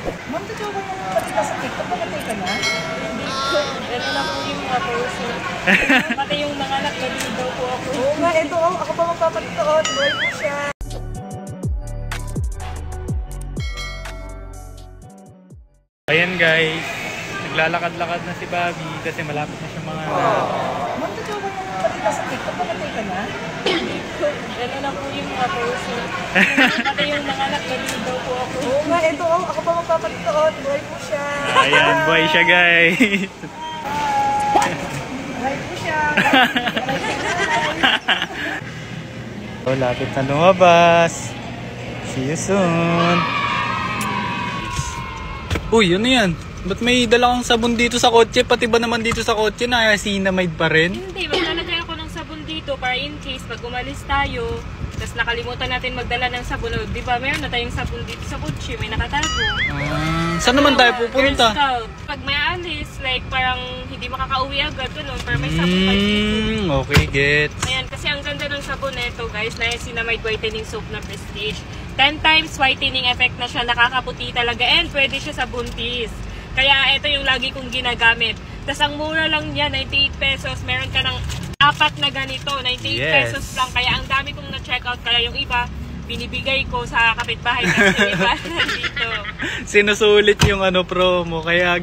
Ma'am, totoo ba yung balita sa TikTok? Pamatay ka na? Hindi ko. Ano na po yung mga person. Pati yung mga anak, naging daw po ako. Oo nga, ito oh. Ako pa magpapalitoon. Boy po siya. Ayan guys, naglalakad-lakad na si Bobby kasi malapit na siya mga Ma'am, totoo ba yung balita sa TikTok? Pamatay ka na? Hindi ko. Ano na po yung mga person. Pati yung mga anak, naging daw po ako. Oo nga, ito oh. Ako pa magpapalitoon. Boy po siya. Ayan, boy siya guys. Boy po siya. Oh, lapit na lumabas. See you soon. Uy, ano yan? Ba't may dala kang sabon dito sa kotse? Pati ba naman dito sa kotse na sinamide pa rin? Hindi, maglalagay ako ng sabon dito para in case pag umalis tayo, tapos nakalimutan natin magdala ng sabon. O, di ba, meron na tayong sabon dito sa kotse, may nakatago. Saan naman tayo pupunta? Girl Scout. Pag may alis, like parang hindi makakauwi agad, ganun, para may sabon tayo dito. Okay, gets. Ayan, kasi ang ganda ng sabon na ito, guys, na Niacinamide Whitening Soap na Prestige. 10 times whitening effect na siya, nakakaputi talaga, and pwede siya sa buntis. Kaya ito yung lagi kong ginagamit. Tapos ang mura lang niya, 98 pesos. Meron ka ng 4 na ganito, 98 pesos lang. Kaya ang dami kong na-check out. Kaya yung iba, binibigay ko sa kapitbahay kasi yung iba nandito. Sinusulit yung promo, kaya